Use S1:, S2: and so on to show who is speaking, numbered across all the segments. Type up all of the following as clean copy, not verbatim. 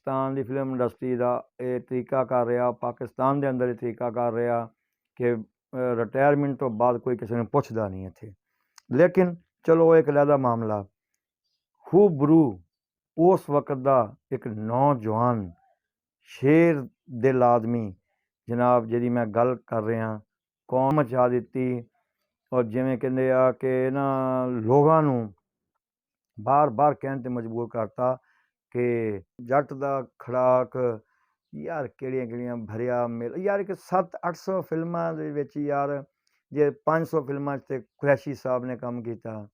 S1: ਪਾਕਿਸਤਾਨ ਦੀ film industry ਦਾ ਇਹ ਤਰੀਕਾ ਕਰ ਰਿਹਾ, ਪਾਕਿਸਤਾਨ ਦੇ ਅੰਦਰ ਇਹ ਤਰੀਕਾ ਕਰ ਰਿਹਾ ਕਿ ਰਿਟਾਇਰਮੈਂਟ ਤੋਂ ਬਾਅਦ ਕੋਈ ਕਿਸੇ ਨੂੰ ਪੁੱਛਦਾ ਨਹੀਂ ਇੱਥੇ। ਲੇਕਿਨ ਚਲੋ ਇੱਕ ਅਲੱਗਾ ਮਾਮਲਾ। ਹੂਬਰੂ ਉਸ ਵਕਤ ਦਾ ਇੱਕ ਨੌਜਵਾਨ ਸ਼ੇਰ ਦਿਲ ਆਦਮੀ ਜਨਾਬ, ਜਿਹਦੀ ਮੈਂ ਗੱਲ ਕਰ ਰਿਹਾ, ਕੌਮ ਮਚਾ ਦਿੱਤੀ। ਔਰ ਜਿਵੇਂ ਕਹਿੰਦੇ ਆ ਕਿ ਨਾ ਲੋਕਾਂ ਨੂੰ ਬਾਰ-ਬਾਰ ਕਹਿਣ 'ਤੇ ਮਜਬੂਰ ਕਰਤਾ ਕਿ ਜੱਟ ਦਾ ਖੜਾਕ ਯਾਰ ਕਿਹੜੀਆਂ ਭਰਿਆ ਮੇਲ। ਯਾਰ ਇੱਕ 700-800 ਫਿਲਮਾਂ ਦੇ ਵਿੱਚ ਯਾਰ ਜੇ 500 ਫਿਲਮਾਂ 'ਚ ਤੇ ਕੁਰੈਸ਼ੀ ਸਾਹਿਬ ਨੇ ਕੰਮ ਕੀਤਾ।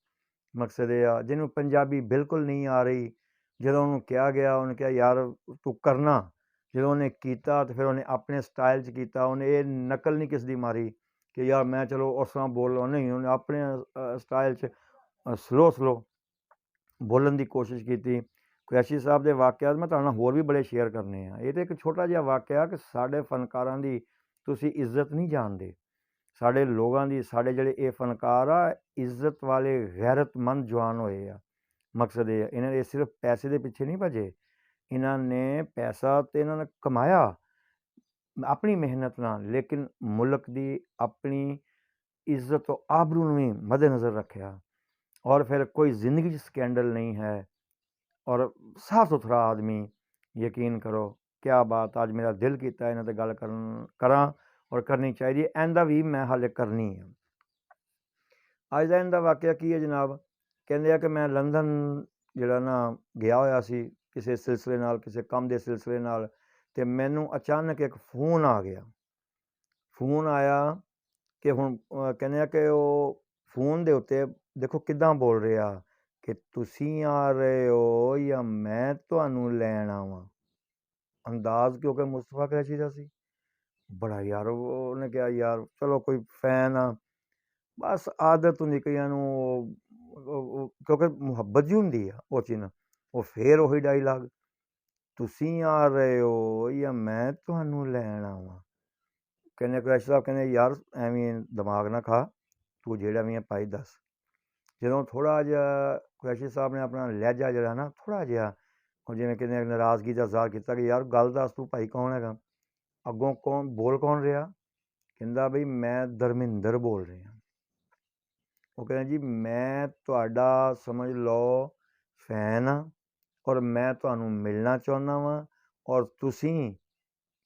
S1: ਮਕਸਦ ਇਹ ਆ ਜਿਹਨੂੰ ਪੰਜਾਬੀ ਬਿਲਕੁਲ ਨਹੀਂ ਆ ਰਹੀ, ਜਦੋਂ ਉਹਨੂੰ ਕਿਹਾ ਗਿਆ ਉਹਨੇ ਕਿਹਾ ਯਾਰ ਤੂੰ ਕਰਨਾ। ਜਦੋਂ ਉਹਨੇ ਕੀਤਾ ਤਾਂ ਫਿਰ ਉਹਨੇ ਆਪਣੇ ਸਟਾਈਲ 'ਚ ਕੀਤਾ। ਉਹਨੇ ਇਹ ਨਕਲ ਨਹੀਂ ਕਿਸ ਦੀ ਮਾਰੀ ਕਿ ਯਾਰ ਮੈਂ ਚਲੋ ਉਸ ਤਰ੍ਹਾਂ ਬੋਲ, ਨਹੀਂ, ਉਹਨੇ ਆਪਣੇ ਸਟਾਈਲ 'ਚ ਸਲੋ ਬੋਲਣ ਦੀ ਕੋਸ਼ਿਸ਼ ਕੀਤੀ। ਕੁਰੈਸ਼ੀ ਸਾਹਿਬ ਦੇ ਵਾਕਿਆਤ ਮੈਂ ਤੁਹਾਡੇ ਨਾਲ ਹੋਰ ਵੀ ਬੜੇ ਸ਼ੇਅਰ ਕਰਨੇ ਆ। ਇਹ ਤਾਂ ਇੱਕ ਛੋਟਾ ਜਿਹਾ ਵਾਕਿਆ ਕਿ ਸਾਡੇ ਫਨਕਾਰਾਂ ਦੀ ਤੁਸੀਂ ਇੱਜ਼ਤ ਨਹੀਂ ਜਾਣਦੇ। ਸਾਡੇ ਲੋਕਾਂ ਦੀ, ਸਾਡੇ ਜਿਹੜੇ ਇਹ ਫਨਕਾਰ ਆ, ਇੱਜ਼ਤ ਵਾਲੇ ਗੈਰਤਮੰਦ ਜਵਾਨ ਹੋਏ ਆ। ਮਕਸਦ ਇਹ ਇਹਨਾਂ ਦੇ ਸਿਰਫ ਪੈਸੇ ਦੇ ਪਿੱਛੇ ਨਹੀਂ ਭੱਜੇ। ਇਹਨਾਂ ਨੇ ਪੈਸਾ ਤਾਂ ਇਹਨਾਂ ਨੇ ਕਮਾਇਆ ਆਪਣੀ ਮਿਹਨਤ ਨਾਲ, ਲੇਕਿਨ ਮੁਲਕ ਦੀ ਆਪਣੀ ਇੱਜ਼ਤ ਔਰ ਆਬਰੂ ਨੂੰ ਵੀ ਮੱਦੇਨਜ਼ਰ ਰੱਖਿਆ। ਔਰ ਫਿਰ ਕੋਈ ਜ਼ਿੰਦਗੀ 'ਚ ਸਕੈਂਡਲ ਨਹੀਂ ਹੈ ਔਰ ਸਾਫ ਸੁਥਰਾ ਆਦਮੀ। ਯਕੀਨ ਕਰੋ ਕਿਆ ਬਾਤ। ਅੱਜ ਮੇਰਾ ਦਿਲ ਕੀਤਾ ਇਹਨਾਂ 'ਤੇ ਗੱਲ ਕਰਾਂ ਔਰ ਕਰਨੀ ਚਾਹੀਦੀ ਹੈ। ਇਹਦਾ ਵੀ ਮੈਂ ਹਾਲੇ ਕਰਨੀ ਹੈ। ਅੱਜ ਦਾ ਇਹਦਾ ਵਾਕਿਆ ਕੀ ਹੈ ਜਨਾਬ? ਕਹਿੰਦੇ ਆ ਕਿ ਮੈਂ ਲੰਦਨ ਜਿਹੜਾ ਨਾ ਗਿਆ ਹੋਇਆ ਸੀ ਕਿਸੇ ਸਿਲਸਿਲੇ ਨਾਲ, ਕਿਸੇ ਕੰਮ ਦੇ ਸਿਲਸਿਲੇ ਨਾਲ, ਅਤੇ ਮੈਨੂੰ ਅਚਾਨਕ ਇੱਕ ਫੋਨ ਆ ਗਿਆ। ਫੋਨ ਆਇਆ ਕਿ ਹੁਣ ਕਹਿੰਦੇ ਆ ਕਿ ਉਹ ਫੋਨ ਦੇ ਉੱਤੇ ਦੇਖੋ ਕਿੱਦਾਂ ਬੋਲ ਰਿਹਾ ਕਿ ਤੁਸੀਂ ਆ ਰਹੇ ਹੋ ਜਾਂ ਮੈਂ ਤੁਹਾਨੂੰ ਲੈਣ ਆਵਾਂ। ਅੰਦਾਜ਼ ਕਿਉਂਕਿ ਮੁਸਤਫਾ ਕੁਰੈਸ਼ੀ ਦਾ ਸੀ। ਬੜਾ ਯਾਰ ਉਹਨੇ ਕਿਹਾ ਯਾਰ ਚਲੋ ਕੋਈ ਫੈਨ ਆ, ਬਸ ਆਦਤ ਹੁੰਦੀ ਕਈਆਂ ਨੂੰ, ਕਿਉਂਕਿ ਮੁਹੱਬਤ ਜੀ ਹੁੰਦੀ ਆ ਉਹ ਚੀਜ਼ ਨਾਲ। ਉਹ ਫੇਰ ਉਹੀ ਡਾਇਲਾਗ, ਤੁਸੀਂ ਆ ਰਹੇ ਹੋ ਜਾਂ ਮੈਂ ਤੁਹਾਨੂੰ ਲੈਣ ਆਵਾਂ। ਕਹਿੰਦੇ ਕੁਰੈਸ਼ੀ ਸਾਹਿਬ ਕਹਿੰਦੇ ਯਾਰ ਐਵੇਂ ਦਿਮਾਗ ਨਾ ਖਾ, ਤੂੰ ਜਿਹੜਾ ਵੀ ਹੈ ਭਾਈ ਦੱਸ। ਜਦੋਂ ਥੋੜ੍ਹਾ ਜਿਹਾ ਕੁਰੈਸ਼ੀ ਸਾਹਿਬ ਨੇ ਆਪਣਾ ਲਹਿਜਾ ਜਿਹੜਾ ਨਾ ਥੋੜ੍ਹਾ ਜਿਹਾ ਜਿਵੇਂ ਕਹਿੰਦੇ ਨਾਰਾਜ਼ਗੀ ਦਾ ਜ਼ਾਹਰ ਕੀਤਾ ਕਿ ਯਾਰ ਗੱਲ ਦੱਸ ਤੂੰ ਭਾਈ ਕੌਣ ਹੈਗਾ, ਅੱਗੋਂ ਕੌਣ ਰਿਹਾ। ਕਹਿੰਦਾ ਬਈ ਮੈਂ ਧਰਮਿੰਦਰ ਬੋਲ ਰਿਹਾ। ਉਹ ਕਹਿੰਦਾ ਜੀ ਮੈਂ ਤੁਹਾਡਾ ਸਮਝ ਲਓ ਫੈਨ ਹਾਂ ਔਰ ਮੈਂ ਤੁਹਾਨੂੰ ਮਿਲਣਾ ਚਾਹੁੰਦਾ ਵਾਂ ਔਰ ਤੁਸੀਂ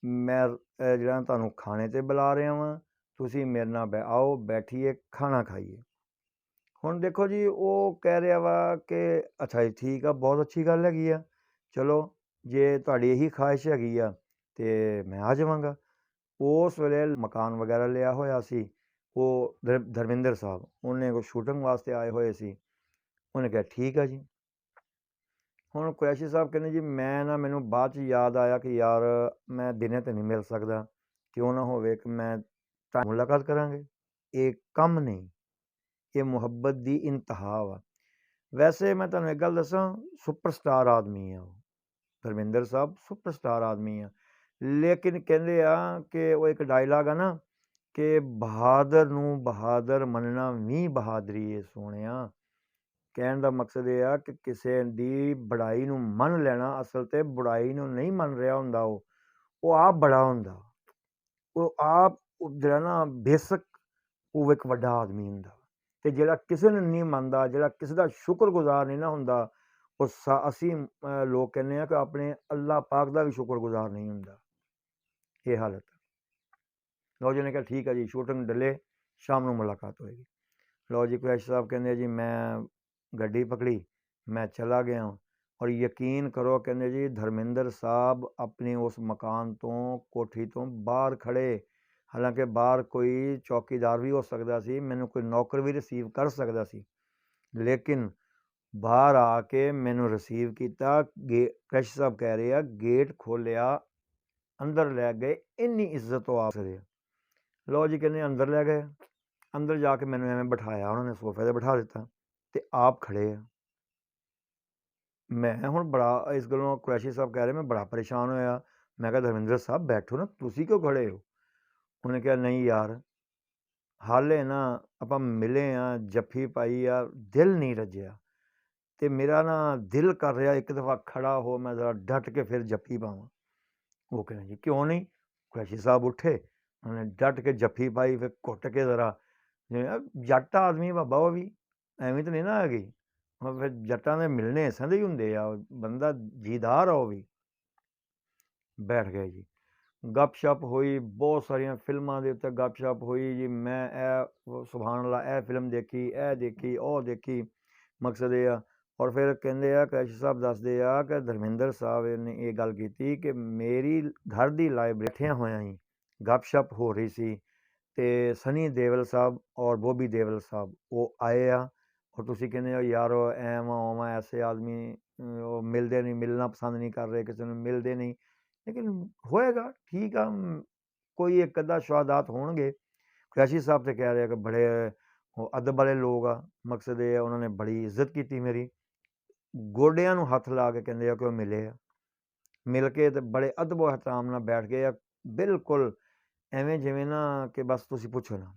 S1: ਮੈਂ ਜਿਹੜਾ ਤੁਹਾਨੂੰ ਖਾਣੇ 'ਤੇ ਬੁਲਾ ਰਿਹਾ ਵਾਂ, ਤੁਸੀਂ ਮੇਰੇ ਨਾਲ ਆਓ ਬੈਠੀਏ ਖਾਣਾ ਖਾਈਏ। ਹੁਣ ਦੇਖੋ ਜੀ ਉਹ ਕਹਿ ਰਿਹਾ ਵਾ ਕਿ ਅੱਛਾ ਜੀ ਠੀਕ ਆ, ਬਹੁਤ ਅੱਛੀ ਗੱਲ ਹੈਗੀ ਆ, ਚਲੋ ਜੇ ਤੁਹਾਡੀ ਇਹੀ ਖਾਹਿਸ਼ ਹੈਗੀ ਆ ਤਾਂ ਮੈਂ ਆ ਜਾਵਾਂਗਾ। ਉਸ ਵੇਲੇ ਮਕਾਨ ਵਗੈਰਾ ਲਿਆ ਹੋਇਆ ਸੀ ਉਹ ਧਰਮਿੰਦਰ ਸਾਹਿਬ, ਉਹਨੇ ਕੋਈ ਸ਼ੂਟਿੰਗ ਵਾਸਤੇ ਆਏ ਹੋਏ ਸੀ। ਉਹਨੇ ਕਿਹਾ ਠੀਕ ਆ ਜੀ। ਹੁਣ ਕੁਰੈਸ਼ੀ ਸਾਹਿਬ ਕਹਿੰਦੇ ਜੀ ਮੈਨੂੰ ਬਾਅਦ 'ਚ ਯਾਦ ਆਇਆ ਕਿ ਯਾਰ ਮੈਂ ਦਿਨੇ ਤਾਂ ਨਹੀਂ ਮਿਲ ਸਕਦਾ, ਕਿਉਂ ਨਾ ਹੋਵੇ ਕਿ ਮੈਂ ਮੁਲਾਕਾਤ ਕਰਾਂਗੇ। ਇਹ ਕੰਮ ਨਹੀਂ, ਇਹ ਮੁਹੱਬਤ ਦੀ ਇੰਤਹਾ ਵਾ। ਵੈਸੇ ਮੈਂ ਤੁਹਾਨੂੰ ਇੱਕ ਗੱਲ ਦੱਸਾਂ, ਸੁਪਰਸਟਾਰ ਆਦਮੀ ਆ ਉਹ ਧਰਮਿੰਦਰ ਸਾਹਿਬ, ਸੁਪਰਸਟਾਰ ਆਦਮੀ ਆ। ਲੇਕਿਨ ਕਹਿੰਦੇ ਆ ਕਿ ਉਹ ਇੱਕ ਡਾਇਲਾਗ ਆ ਨਾ ਕਿ ਬਹਾਦਰ ਨੂੰ ਬਹਾਦਰ ਮੰਨਣਾ ਵੀ ਬਹਾਦਰੀ ਹੈ ਸੋਹਣਿਆ। ਕਹਿਣ ਦਾ ਮਕਸਦ ਇਹ ਆ ਕਿ ਕਿਸੇ ਦੀ ਬੜਾਈ ਨੂੰ ਮੰਨ ਲੈਣਾ, ਅਸਲ 'ਤੇ ਬੁਰਾਈ ਨੂੰ ਨਹੀਂ ਮੰਨ ਰਿਹਾ ਹੁੰਦਾ। ਉਹ ਆਪ ਬੜਾ ਹੁੰਦਾ, ਉਹ ਆਪ ਜਿਹੜਾ ਨਾ ਬੇਸ਼ੱਕ ਉਹ ਇੱਕ ਵੱਡਾ ਆਦਮੀ ਹੁੰਦਾ। ਅਤੇ ਜਿਹੜਾ ਕਿਸੇ ਨੂੰ ਨਹੀਂ ਮੰਨਦਾ, ਜਿਹੜਾ ਕਿਸੇ ਦਾ ਸ਼ੁਕਰਗੁਜ਼ਾਰ ਨਹੀਂ ਨਾ ਹੁੰਦਾ, ਉਹ ਅਸੀਂ ਲੋਕ ਕਹਿੰਦੇ ਹਾਂ ਕਿ ਆਪਣੇ ਅੱਲਾਹ ਪਾਕ ਦਾ ਵੀ ਸ਼ੁਕਰਗੁਜ਼ਾਰ ਨਹੀਂ ਹੁੰਦਾ। ਇਹ ਹਾਲਤ। ਲਓ ਜੀ ਨੇ ਕਿਹਾ ਠੀਕ ਹੈ ਜੀ, ਸ਼ੂਟਿੰਗ ਡਲੇ, ਸ਼ਾਮ ਨੂੰ ਮੁਲਾਕਾਤ ਹੋਏਗੀ। ਲਓ ਜੀ ਕੁਰੈਸ਼ੀ ਸਾਹਿਬ ਕਹਿੰਦੇ ਜੀ ਮੈਂ ਗੱਡੀ ਪਕੜੀ, ਮੈਂ ਚਲਾ ਗਿਆ ਔਰ ਯਕੀਨ ਕਰੋ ਕਹਿੰਦੇ ਜੀ ਧਰਮਿੰਦਰ ਸਾਹਿਬ ਆਪਣੀ ਉਸ ਮਕਾਨ ਤੋਂ, ਕੋਠੀ ਤੋਂ ਬਾਹਰ ਖੜ੍ਹੇ। ਹਾਲਾਂਕਿ ਬਾਹਰ ਕੋਈ ਚੌਕੀਦਾਰ ਵੀ ਹੋ ਸਕਦਾ ਸੀ, ਮੈਨੂੰ ਕੋਈ ਨੌਕਰ ਵੀ ਰਿਸੀਵ ਕਰ ਸਕਦਾ ਸੀ, ਲੇਕਿਨ ਬਾਹਰ ਆ ਕੇ ਮੈਨੂੰ ਰਿਸੀਵ ਕੀਤਾ। ਕੁਰੈਸ਼ੀ ਸਾਹਿਬ ਕਹਿ ਰਹੇ ਆ ਗੇਟ ਖੋਲ੍ਹਿਆ, ਅੰਦਰ ਲੈ ਗਏ, ਇੰਨੀ ਇੱਜ਼ਤ ਉਹ ਆਪ ਰਹੇ। ਲਓ ਜੀ ਕਹਿੰਦੇ ਅੰਦਰ ਲੈ ਗਏ। ਅੰਦਰ ਜਾ ਕੇ ਮੈਨੂੰ ਐਵੇਂ ਬਿਠਾਇਆ ਉਹਨਾਂ ਨੇ, ਸੋਫੇ 'ਤੇ ਬਿਠਾ ਦਿੱਤਾ ਅਤੇ ਆਪ ਖੜ੍ਹੇ ਆ। ਮੈਂ ਹੁਣ ਬੜਾ ਇਸ ਗੱਲੋਂ ਕੁਰੈਸ਼ੀ ਸਾਹਿਬ ਕਹਿ ਰਹੇ ਮੈਂ ਬੜਾ ਪਰੇਸ਼ਾਨ ਹੋਇਆ। ਮੈਂ ਕਿਹਾ ਧਰਮਿੰਦਰ ਸਾਹਿਬ ਬੈਠੋ ਨਾ, ਤੁਸੀਂ ਕਿਉਂ ਖੜ੍ਹੇ ਹੋ? ਉਹਨੇ ਕਿਹਾ ਨਹੀਂ ਯਾਰ ਹਾਲੇ ਨਾ ਆਪਾਂ ਮਿਲੇ ਹਾਂ, ਜੱਫੀ ਪਾਈ ਆ, ਦਿਲ ਨਹੀਂ ਰੱਜਿਆ। ਤੇ ਮੇਰਾ ਨਾ ਦਿਲ ਕਰ ਰਿਹਾ ਇੱਕ ਦਫ਼ਾ ਖੜਾ ਹੋ, ਮੈਂ ਜ਼ਰਾ ਡਟ ਕੇ ਫਿਰ ਜੱਫੀ ਪਾਵਾਂ। ਉਹ ਕਹਿੰਦੇ ਜੀ ਕਿਉਂ ਨਹੀਂ? ਕੁਰੈਸ਼ੀ ਸਾਹਿਬ ਉੱਠੇ, ਉਹਨੇ ਡਟ ਕੇ ਜੱਫੀ ਪਾਈ, ਫਿਰ ਘੁੱਟ ਕੇ ਜ਼ਰਾ, ਜੱਟ ਆਦਮੀ ਬਾਬਾ ਉਹ ਵੀ ਐਵੇਂ ਤਾਂ ਨਹੀਂ ਨਾ ਹੈਗੀ। ਫਿਰ ਜੱਟਾਂ ਦੇ ਮਿਲਣੇ ਇਸਾਂ ਦੇ ਹੀ ਹੁੰਦੇ ਆ, ਬੰਦਾ ਜੀਦਾਰ ਆ ਉਹ ਵੀ। ਬੈਠ ਗਏ ਜੀ, ਗੱਪਸ਼ਪ ਹੋਈ, ਬਹੁਤ ਸਾਰੀਆਂ ਫਿਲਮਾਂ ਦੇ ਉੱਤੇ ਗੱਪਸ਼ਪ ਹੋਈ ਜੀ। ਮੈਂ ਸੁਭਾਨ ਅੱਲਾ ਇਹ ਫਿਲਮ ਦੇਖੀ, ਇਹ ਦੇਖੀ, ਉਹ ਦੇਖੀ, ਮਕਸਦ ਇਹ ਆ। ਔਰ ਫਿਰ ਕਹਿੰਦੇ ਆ, ਕੁਰੈਸ਼ੀ ਸਾਹਿਬ ਦੱਸਦੇ ਆ ਕਿ ਧਰਮਿੰਦਰ ਸਾਹਿਬ ਨੇ ਇਹ ਗੱਲ ਕੀਤੀ ਕਿ ਮੇਰੀ ਘਰ ਦੀ ਲਾਈਬ੍ਰੇਰੀ ਬੈਠਿਆਂ ਹੋਇਆਂ ਹੀ ਗੱਪਸ਼ਪ ਹੋ ਰਹੀ ਸੀ, ਤੇ ਸਨੀ ਦੇਵਲ ਸਾਹਿਬ ਔਰ ਬੋਬੀ ਦੇਵਲ ਸਾਹਿਬ ਉਹ ਆਏ ਆ। ਔਰ ਤੁਸੀਂ ਕਹਿੰਦੇ ਹੋ ਯਾਰ ਐਵਾਂ ਉਵਾਂ ਐਸੇ ਆਦਮੀ ਉਹ ਮਿਲਦੇ ਨਹੀਂ, ਮਿਲਣਾ ਪਸੰਦ ਨਹੀਂ ਕਰ ਰਹੇ, ਕਿਸੇ ਨੂੰ ਮਿਲਦੇ ਨਹੀਂ। ਲੇਕਿਨ ਹੋਏਗਾ ਠੀਕ ਆ, ਕੋਈ ਇੱਕ ਅੱਧਾ ਸ਼ਹਾਦਾਤ ਹੋਣਗੇ। ਕੁਰੈਸ਼ੀ ਸਾਹਿਬ ਤੇ ਕਹਿ ਰਹੇ ਕਿ ਬੜੇ ਉਹ ਅਦਬ ਵਾਲੇ ਲੋਕ ਆ, ਮਕਸਦ ਇਹ ਆ ਉਹਨਾਂ ਨੇ ਬੜੀ ਇੱਜ਼ਤ ਕੀਤੀ ਮੇਰੀ। ਗੋਡਿਆਂ ਨੂੰ ਹੱਥ ਲਾ ਕੇ ਕਹਿੰਦੇ ਆ ਕਿ ਉਹ ਮਿਲੇ ਆ, ਮਿਲ ਕੇ ਤੇ ਬੜੇ ਅਦਬ ਇਹਤਰਾਮ ਨਾਲ ਬੈਠ ਗਏ ਆ, ਬਿਲਕੁਲ ਐਵੇਂ ਜਿਵੇਂ ਨਾ ਕਿ ਬਸ ਤੁਸੀਂ ਪੁੱਛੋ ਨਾ।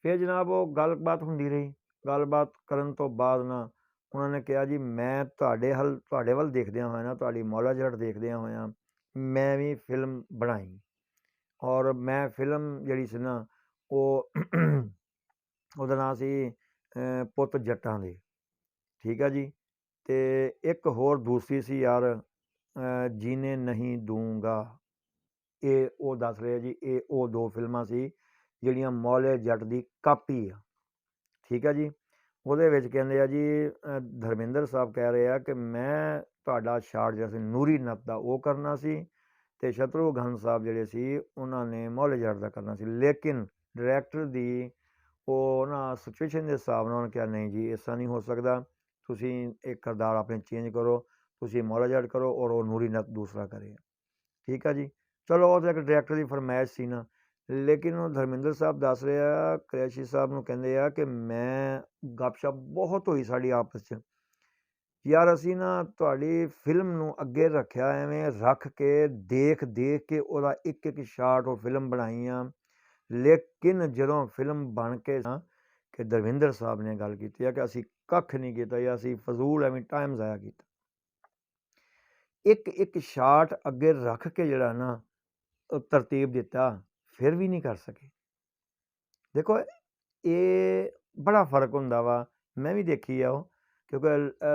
S1: ਫਿਰ ਜਨਾਬ ਉਹ ਗੱਲਬਾਤ ਹੁੰਦੀ ਰਹੀ। ਗੱਲਬਾਤ ਕਰਨ ਤੋਂ ਬਾਅਦ ਨਾ ਉਹਨਾਂ ਨੇ ਕਿਹਾ ਜੀ ਮੈਂ ਤੁਹਾਡੇ ਵੱਲ ਦੇਖਦਿਆਂ ਹੋਇਆ ਨਾ, ਤੁਹਾਡੀ ਮੌਲਾ ਜੱਟ ਦੇਖਦਿਆਂ ਹੋਇਆਂ ਮੈਂ ਵੀ ਫਿਲਮ ਬਣਾਈ। ਔਰ ਮੈਂ ਫਿਲਮ ਜਿਹੜੀ ਸੀ ਨਾ ਉਹ ਉਹਦਾ ਨਾਂ ਸੀ ਪੁੱਤ ਜੱਟਾਂ ਦੇ, ਠੀਕ ਆ ਜੀ। ਤੇ ਇੱਕ ਹੋਰ ਦੂਸਰੀ ਸੀ ਯਾਰ, ਜੀਨੇ ਨਹੀਂ ਦੂੰਗਾ। ਇਹ ਉਹ ਦੱਸ ਰਿਹਾ ਜੀ, ਇਹ ਉਹ ਦੋ ਫਿਲਮਾਂ ਸੀ ਜਿਹੜੀਆਂ ਮੌਲੇ ਜੱਟ ਦੀ ਕਾਪੀ ਆ, ਠੀਕ ਆ ਜੀ। ਉਹਦੇ ਵਿੱਚ ਕਹਿੰਦੇ ਆ ਜੀ ਧਰਮਿੰਦਰ ਸਾਹਿਬ ਕਹਿ ਰਹੇ ਆ ਕਿ ਮੈਂ ਤੁਹਾਡਾ ਸ਼ਾਟ ਜਿਹੜਾ ਸੀ ਨੂਰੀ ਨੱਤ ਦਾ ਉਹ ਕਰਨਾ ਸੀ, ਤੇ ਸ਼ਤਰੂਘਨ ਸਾਹਿਬ ਜਿਹੜੇ ਸੀ ਉਹਨਾਂ ਨੇ ਮੌਲੇ ਜੱਟ ਦਾ ਕਰਨਾ ਸੀ। ਲੇਕਿਨ ਡਾਇਰੈਕਟਰ ਦੀ ਉਹ ਨਾ ਸਿਚੁਏਸ਼ਨ ਦੇ ਹਿਸਾਬ ਨਾਲ ਉਹਨੇ ਕਿਹਾ ਨਹੀਂ ਜੀ ਐਸਾ ਨਹੀਂ ਹੋ ਸਕਦਾ, ਤੁਸੀਂ ਇੱਕ ਕਿਰਦਾਰ ਆਪਣੇ ਚੇਂਜ ਕਰੋ, ਤੁਸੀਂ ਮੌਲਾ ਜੱਟ ਕਰੋ ਔਰ ਉਹ ਨੂਰੀ ਨੱਤ ਦੂਸਰਾ ਕਰੇ, ਠੀਕ ਆ ਜੀ। ਚਲੋ ਉਹ ਤਾਂ ਇੱਕ ਡਾਇਰੈਕਟਰ ਦੀ ਫਰਮਾਇਸ਼ ਸੀ ਨਾ। ਲੇਕਿਨ ਉਹ ਧਰਮਿੰਦਰ ਸਾਹਿਬ ਦੱਸ ਰਿਹਾ ਕੁਰੈਸ਼ੀ ਸਾਹਿਬ ਨੂੰ, ਕਹਿੰਦੇ ਆ ਕਿ ਮੈਂ ਗੱਪਸ਼ਪ ਬਹੁਤ ਹੋਈ ਸਾਡੀ ਆਪਸ 'ਚ, ਯਾਰ ਅਸੀਂ ਨਾ ਤੁਹਾਡੀ ਫਿਲਮ ਨੂੰ ਅੱਗੇ ਰੱਖਿਆ, ਐਵੇਂ ਰੱਖ ਕੇ ਦੇਖ ਦੇਖ ਕੇ ਉਹਦਾ ਇੱਕ ਇੱਕ ਸ਼ਾਟ ਉਹ ਫਿਲਮ ਬਣਾਈ ਆ। ਲੇਕਿਨ ਜਦੋਂ ਫਿਲਮ ਬਣ ਕੇ ਕਿ ਧਰਮਿੰਦਰ ਸਾਹਿਬ ਨੇ ਗੱਲ ਕੀਤੀ ਆ ਕਿ ਅਸੀਂ ਕੱਖ ਨਹੀਂ ਕੀਤਾ ਜਾਂ ਅਸੀਂ ਫਜ਼ੂਲ ਐਵੇਂ ਟਾਈਮ ਜ਼ਾਇਆ ਕੀਤਾ। ਇੱਕ ਇੱਕ ਸ਼ਾਟ ਅੱਗੇ ਰੱਖ ਕੇ ਜਿਹੜਾ ਨਾ ਤਰਤੀਬ ਦਿੱਤਾ, ਫਿਰ ਵੀ ਨਹੀਂ ਕਰ ਸਕੇ। ਦੇਖੋ ਇਹ ਬੜਾ ਫਰਕ ਹੁੰਦਾ ਵਾ, ਮੈਂ ਵੀ ਦੇਖੀ ਆ ਉਹ, ਕਿਉਂਕਿ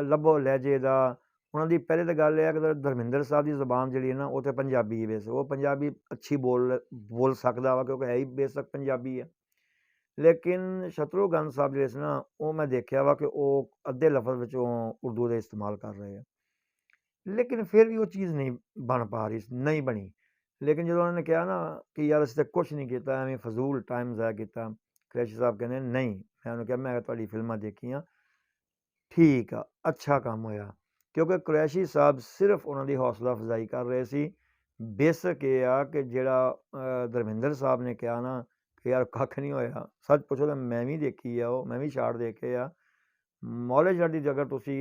S1: ਲੱਭੋ ਲਹਿਜੇ ਦਾ ਉਹਨਾਂ ਦੀ ਪਹਿਲੇ ਤਾਂ ਗੱਲ ਇਹ ਹੈ ਕਿ ਧਰਮਿੰਦਰ ਸਾਹਿਬ ਦੀ ਜ਼ੁਬਾਨ ਜਿਹੜੀ ਹੈ ਨਾ ਉਹ ਤਾਂ ਪੰਜਾਬੀ ਹੈ, ਵੈਸੇ ਉਹ ਪੰਜਾਬੀ ਅੱਛੀ ਬੋਲ ਸਕਦਾ ਵਾ ਕਿਉਂਕਿ ਹੈ ਹੀ ਬੇਸ਼ੱਕ ਪੰਜਾਬੀ ਹੈ। ਲੇਕਿਨ ਸ਼ਤਰੂਘਨ ਸਾਹਿਬ ਜਿਹੜੇ ਸੀ ਨਾ ਉਹ ਮੈਂ ਦੇਖਿਆ ਵਾ ਕਿ ਉਹ ਅੱਧੇ ਲਫ਼ਜ਼ ਵਿੱਚੋਂ ਉਰਦੂ ਦੇ ਇਸਤੇਮਾਲ ਕਰ ਰਹੇ ਆ, ਲੇਕਿਨ ਫਿਰ ਵੀ ਉਹ ਚੀਜ਼ ਨਹੀਂ ਬਣ ਪਾ ਰਹੀ, ਨਹੀਂ ਬਣੀ। ਲੇਕਿਨ ਜਦੋਂ ਉਹਨਾਂ ਨੇ ਕਿਹਾ ਨਾ ਕਿ ਯਾਰ ਅਸੀਂ ਤਾਂ ਕੁਛ ਨਹੀਂ ਕੀਤਾ, ਐਵੇਂ ਫਜ਼ੂਲ ਟਾਈਮ ਜ਼ਾਇਆ ਕੀਤਾ, ਕੁਰੈਸ਼ੀ ਸਾਹਿਬ ਕਹਿੰਦੇ ਨਹੀਂ। ਮੈਂ ਉਹਨੂੰ ਕਿਹਾ ਮੈਂ ਤੁਹਾਡੀ ਫਿਲਮਾਂ ਦੇਖੀਆਂ, ਠੀਕ ਆ, ਅੱਛਾ ਕੰਮ ਹੋਇਆ, ਕਿਉਂਕਿ ਕੁਰੈਸ਼ੀ ਸਾਹਿਬ ਸਿਰਫ ਉਹਨਾਂ ਦੀ ਹੌਸਲਾ ਅਫਜ਼ਾਈ ਕਰ ਰਹੇ ਸੀ। ਬੇਸ਼ੱਕ ਇਹ ਆ ਕਿ ਜਿਹੜਾ ਧਰਮਿੰਦਰ ਸਾਹਿਬ ਨੇ ਕਿਹਾ ਨਾ ਕਿ ਯਾਰ ਕੱਖ ਨਹੀਂ ਹੋਇਆ, ਸੱਚ ਪੁੱਛੋ ਤਾਂ ਮੈਂ ਵੀ ਦੇਖੀ ਆ ਉਹ, ਮੈਂ ਵੀ ਸ਼ਾਟ ਦੇਖੇ ਆ। ਮੌਲੇ ਜੱਟ ਦੀ ਜਗ੍ਹਾ ਤੁਸੀਂ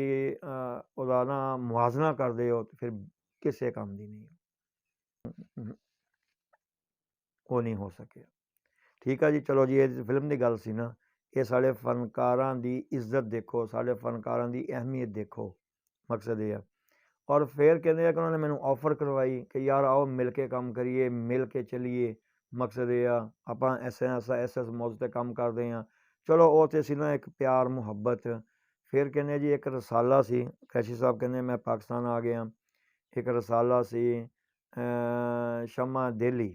S1: ਉਹਦਾ ਨਾ ਮੁਆਜ਼ਨਾ ਕਰਦੇ ਹੋ ਤੇ ਫਿਰ ਕਿਸੇ ਕੰਮ ਦੀ ਨਹੀਂ, ਉਹ ਨਹੀਂ ਹੋ ਸਕਿਆ, ਠੀਕ ਆ ਜੀ। ਚਲੋ ਜੀ ਇਹ ਫਿਲਮ ਦੀ ਗੱਲ ਸੀ ਨਾ, ਇਹ ਸਾਡੇ ਫਨਕਾਰਾਂ ਦੀ ਇੱਜ਼ਤ ਦੇਖੋ, ਸਾਡੇ ਫਨਕਾਰਾਂ ਦੀ ਅਹਿਮੀਅਤ ਦੇਖੋ, ਮਕਸਦ ਇਹ ਆ। ਔਰ ਫਿਰ ਕਹਿੰਦੇ ਆ ਕਿ ਉਹਨਾਂ ਨੇ ਮੈਨੂੰ ਆਫਰ ਕਰਵਾਈ ਕਿ ਯਾਰ ਆਓ ਮਿਲ ਕੇ ਕੰਮ ਕਰੀਏ, ਮਿਲ ਕੇ ਚੱਲੀਏ, ਮਕਸਦ ਇਹ ਆ ਆਪਾਂ ਐਸ ਮੌਜ 'ਤੇ ਕੰਮ ਕਰਦੇ ਹਾਂ। ਚਲੋ ਉਹ ਤੇ ਸੀ ਨਾ ਇੱਕ ਪਿਆਰ ਮੁਹੱਬਤ। ਫਿਰ ਕਹਿੰਦੇ ਜੀ ਇੱਕ ਰਸਾਲਾ ਸੀ, ਕੁਰੈਸ਼ੀ ਸਾਹਿਬ ਕਹਿੰਦੇ ਮੈਂ ਪਾਕਿਸਤਾਨ ਆ ਗਿਆ, ਇੱਕ ਰਸਾਲਾ ਸੀ ਸ਼ਮਾ ਦੇਲੀ,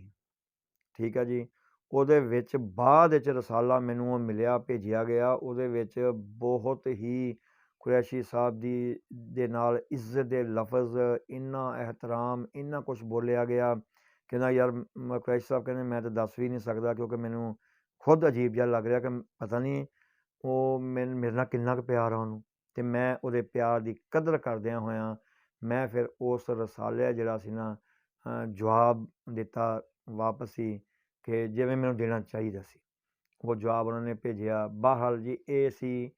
S1: ਠੀਕ ਆ ਜੀ। ਉਹਦੇ ਵਿੱਚ ਬਾਅਦ ਵਿੱਚ ਰਸਾਲਾ ਮੈਨੂੰ ਉਹ ਮਿਲਿਆ, ਭੇਜਿਆ ਗਿਆ, ਉਹਦੇ ਵਿੱਚ ਬਹੁਤ ਹੀ ਕੁਰੈਸ਼ੀ ਸਾਹਿਬ ਦੇ ਨਾਲ ਇੱਜ਼ਤ ਦੇ ਲਫ਼ਜ਼, ਇੰਨਾ ਇਹਤਰਾਮ, ਇੰਨਾ ਕੁਛ ਬੋਲਿਆ ਗਿਆ, ਕਹਿੰਦਾ ਯਾਰ ਕੁਰੈਸ਼ੀ ਸਾਹਿਬ ਕਹਿੰਦੇ ਮੈਂ ਤਾਂ ਦੱਸ ਵੀ ਨਹੀਂ ਸਕਦਾ ਕਿਉਂਕਿ ਮੈਨੂੰ ਖੁਦ ਅਜੀਬ ਜਿਹਾ ਲੱਗ ਰਿਹਾ ਕਿ ਪਤਾ ਨਹੀਂ ਉਹ ਮੇਰੇ ਨਾਲ ਕਿੰਨਾ ਕੁ ਪਿਆਰ ਆ ਉਹਨੂੰ, ਅਤੇ ਮੈਂ ਉਹਦੇ ਪਿਆਰ ਦੀ ਕਦਰ ਕਰਦਿਆਂ ਹੋਇਆਂ ਮੈਂ ਫਿਰ ਉਸ ਰਸਾਲੇ ਜਿਹੜਾ ਸੀ ਨਾ ਜਵਾਬ ਦਿੱਤਾ ਵਾਪਸ ਹੀ ਕਿ ਜਿਵੇਂ ਮੈਨੂੰ ਦੇਣਾ ਚਾਹੀਦਾ ਸੀ, ਉਹ ਜਵਾਬ ਉਹਨਾਂ ਨੇ ਭੇਜਿਆ। ਬਹਰਹਾਲ ਜੀ ਇਹ ਸੀ